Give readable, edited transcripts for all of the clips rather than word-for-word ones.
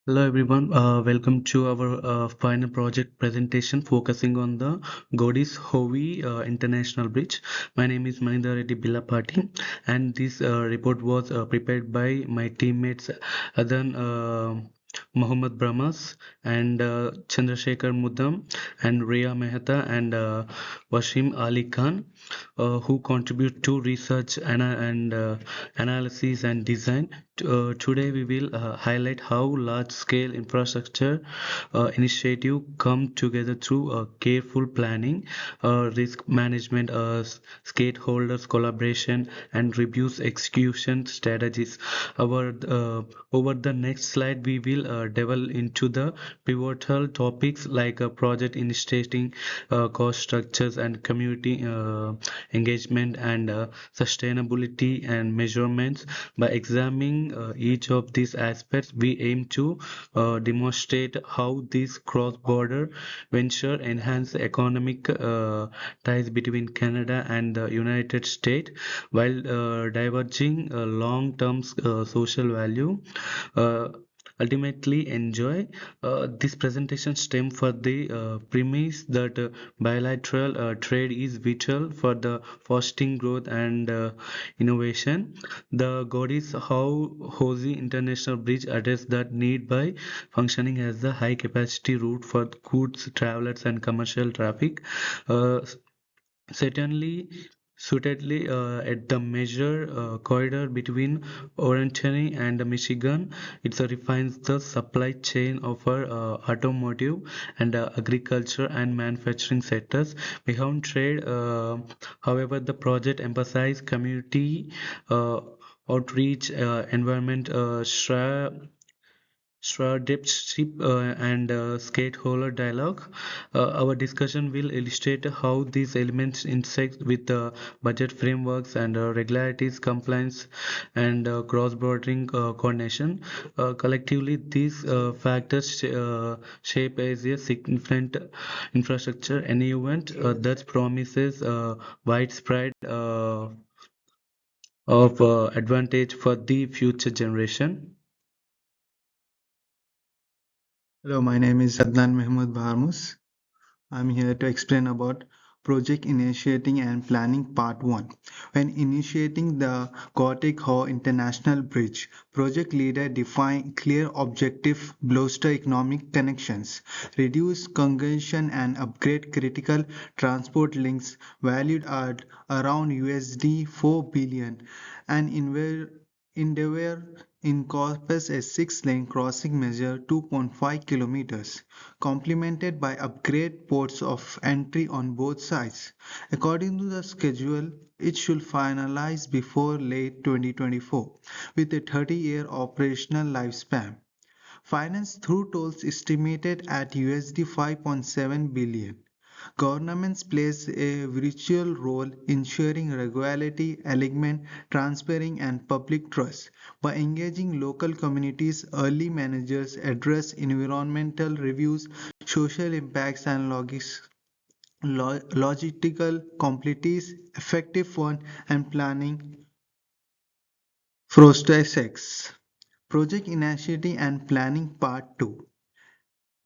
Hello everyone, welcome to our final project presentation focusing on the Gordie Howe International Bridge. My name is Manindra Reddy Billapati, and this report was prepared by my teammates Adan Mohammad Brahmas and Chandrasekhar Mudam and Ria Mehta and Washim Ali Khan, who contribute to research and analysis and design. Today we will highlight how large-scale infrastructure initiative come together through careful planning, risk management, stakeholders collaboration, and reviews execution strategies. Over the next slide, we will delve into the pivotal topics like project initiating, cost structures, and community engagement and sustainability and measurements. By examining each of these aspects, we aim to demonstrate how this cross-border venture enhance economic ties between Canada and the United States while diverging long-term social value. Uh, Ultimately enjoy. This presentation stem for the premise that bilateral trade is vital for the fostering growth and innovation. The Gordie Howe International Bridge addressed that need by functioning as the high capacity route for goods, travelers, and commercial traffic. Uh, Certainly, suitably at the major corridor between Orange and Michigan, it refines the supply chain of our automotive and agriculture and manufacturing sectors. Beyond trade, however, the project emphasizes community outreach, environment stewardship and stakeholder dialogue. Our discussion will illustrate how these elements intersect with the budget frameworks and regularities, compliance, and cross-border coordination. Collectively, these factors shape as a significant infrastructure and event that promises widespread of advantage for the future generation. Hello, my name is Adnan Mahmoud Bharmus. I'm here to explain about project initiating and planning part 1. When initiating the Gordie Howe International Bridge, project leader define clear objective, bolster economic connections, reduce congestion and upgrade critical transport links valued at around USD 4 billion and endeavor encompass a 6-lane crossing measure 2.5 kilometers, complemented by upgrade ports of entry on both sides. According to the schedule, it should finalize before late 2024 with a 30-year operational lifespan. Finance through tolls estimated at USD 5.7 billion. Governments plays a virtual role ensuring regularity, alignment, transparency, and public trust. By engaging local communities, early managers address environmental reviews, social impacts, and logistical complexities, effective fund and planning process. Project initiating and planning part 2.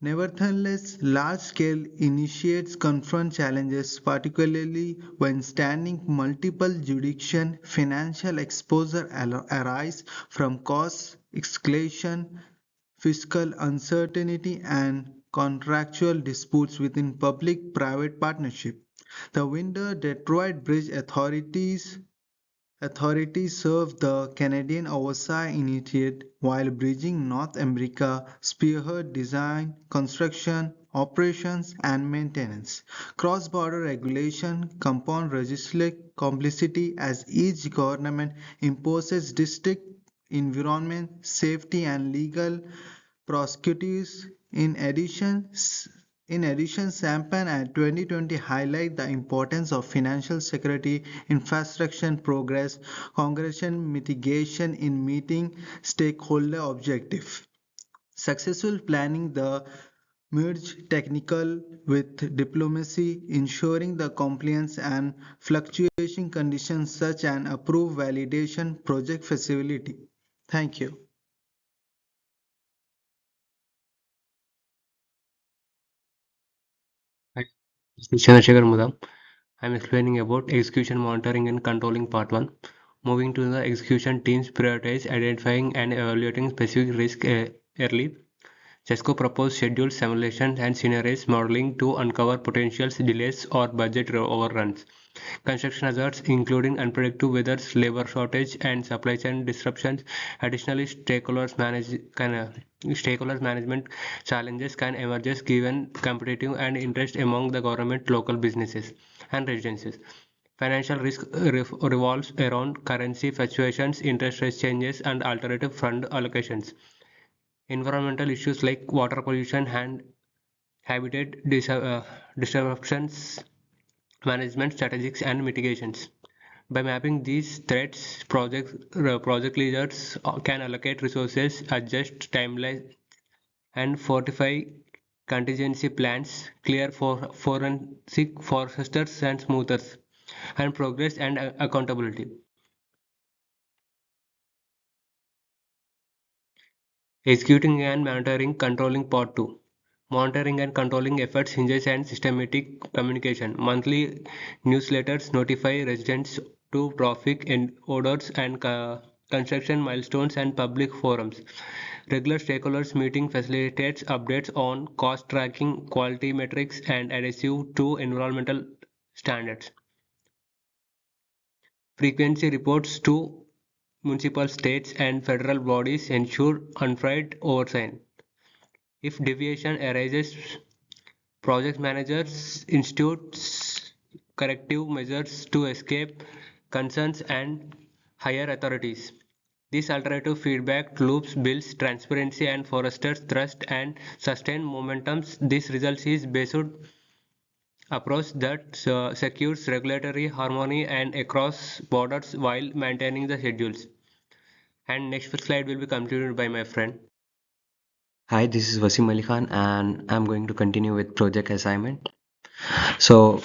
Nevertheless, large-scale initiates confront challenges, particularly when standing multiple jurisdiction financial exposure arise from cost escalation, fiscal uncertainty, and contractual disputes within public-private partnership. The Winter Detroit Bridge Authorities serve the Canadian Oversight Initiative while bridging North America, spearhead design, construction, operations, and maintenance. Cross-border regulation compound legislative complexity as each government imposes distinct environment, safety, and legal prosecutors. In addition, Sampan and 2020 highlight the importance of financial security, infrastructure progress, congressional mitigation in meeting stakeholder objectives. Successful planning the merge technical with diplomacy, ensuring the compliance and fluctuation conditions such an approved validation project facility. Thank you. This is Chandrasekhar Mudam. I'm explaining about execution monitoring and controlling part 1. Moving to the execution teams prioritize identifying and evaluating specific risk early. CESCO proposed scheduled simulations and scenarios modeling to uncover potential delays or budget overruns. Construction hazards, including unpredictable weather, labor shortage, and supply chain disruptions. Additionally, stakeholders management challenges can emerge given competitive and interest among the government, local businesses, and residences. Financial risk revolves around currency fluctuations, interest rate changes, and alternative fund allocations. Environmental issues like water pollution and habitat disruptions, management strategies, and mitigations. By mapping these threats, project leaders can allocate resources, adjust timelines, and fortify contingency plans, clear for forensic foresters and smoothers, and progress and accountability. Executing and monitoring controlling part 2. Monitoring and controlling efforts hinges on systematic communication. Monthly newsletters notify residents to traffic and orders and construction milestones and public forums. Regular stakeholders meeting facilitates updates on cost tracking, quality metrics, and adhesive to environmental standards. Frequency reports to municipal, states, and federal bodies ensure unfettered oversight. If deviation arises, project managers institute corrective measures to escape concerns and higher authorities. This alternative feedback loops builds transparency and fosters trust and sustain momentum. This result is based approach that secures regulatory harmony and across borders while maintaining the schedules. And next slide will be completed by my friend. Hi, this is Wasim Ali Khan, and I'm going to continue with project assignment. So,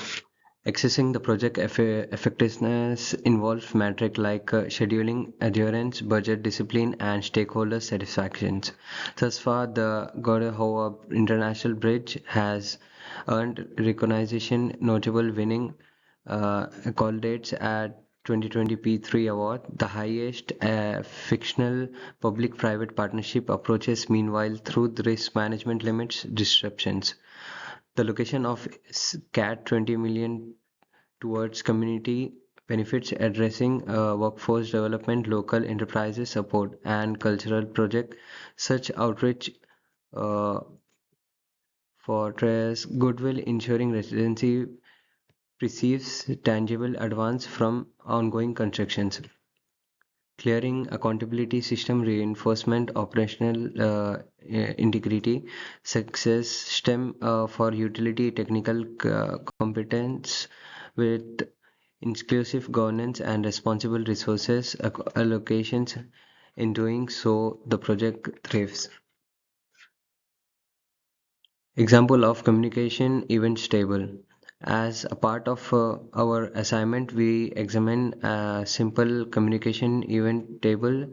accessing the project effectiveness involves metrics like scheduling, adherence, budget discipline, and stakeholder satisfactions. Thus far, the Gordie Howe International Bridge has earned recognition, notable winning call dates at 2020 P3 award, the highest fictional public-private partnership approaches meanwhile through the risk management limits disruptions. The location of CAT 20 million towards community benefits addressing workforce development, local enterprises support, and cultural project. Such outreach uh, portrays goodwill, ensuring residency receives tangible advance from ongoing constructions. Clearing accountability system reinforcement operational integrity success stem for utility technical competence with inclusive governance and responsible resources allocations. In doing so, the project thrives. Example of communication event table. As a part of our assignment, we examine a simple communication event table.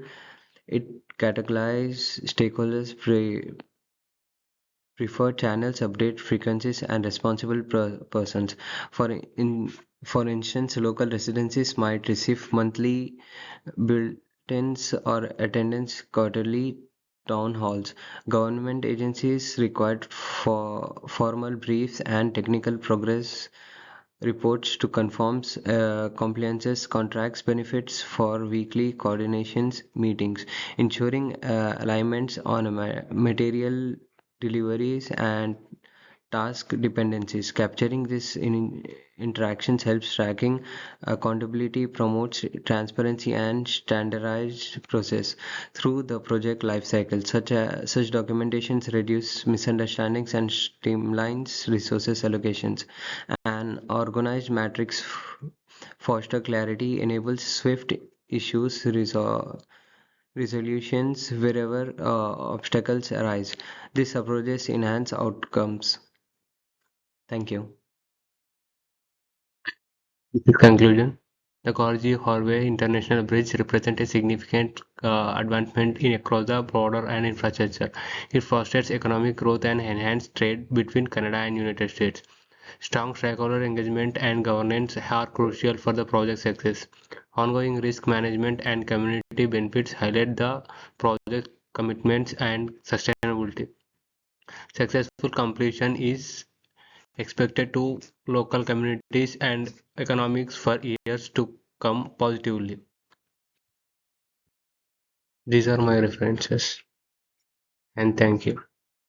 It categorizes stakeholders, preferred channels, update frequencies, and responsible persons. For instance, local residencies might receive monthly bulletins or attendance quarterly town halls. Government agencies required for formal briefs and technical progress reports to confirm compliances, contracts, benefits for weekly coordinations meetings, ensuring alignments on material deliveries and task dependencies. Capturing this in interactions helps tracking accountability, promotes transparency and standardized process through the project lifecycle. Such documentations reduce misunderstandings and streamlines resources allocations. An organized matrix foster clarity, enables swift issues resolutions wherever obstacles arise. This approaches enhance outcomes. Thank you. In conclusion, the Gordie Howe International Bridge represents a significant advancement in across the border and infrastructure. It fosters economic growth and enhances trade between Canada and United States. Strong stakeholder engagement and governance are crucial for the project success. Ongoing risk management and community benefits highlight the project commitments and sustainability. Successful completion is expected to local communities and economics for years to come positively. These are my references, and thank you.